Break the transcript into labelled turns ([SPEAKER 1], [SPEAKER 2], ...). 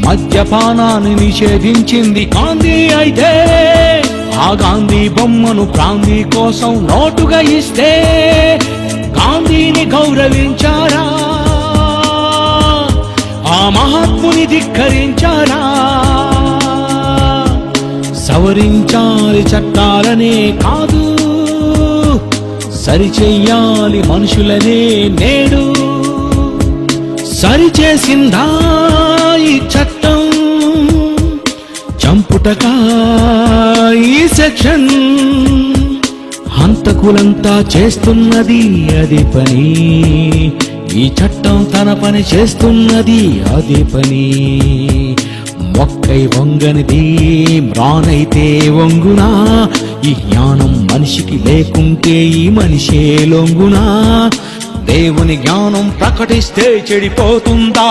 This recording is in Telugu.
[SPEAKER 1] మద్యపానాన్ని నిషేధించింది గాంధీ అయితే ఆ గాంధీ బొమ్మను గాంధీ కోసం నోటుగా ఇస్తే గాంధీని గౌరవించారా? ఆ మహాత్ముని ధిక్కరించారా? సవరించాలి చట్టాలనే కాదు, సరిచెయ్యాలి మనుషులనే నేడు. సరిచేసిందా ఈ చట్టం? చంపుటకా ఈ సెక్షన్? హంతకులంతా చేస్తున్నది అది పని, ఈ చట్టం తన పని చేస్తున్నది అది పని. మొక్కై వంగనిది మ్రానైతే వంగునా, ఈ జ్ఞానం మనిషికి లేకుంటే ఈ మనిషే లొంగునా. దేవుని జ్ఞానం ప్రకటిస్తే చెడిపోతుందా?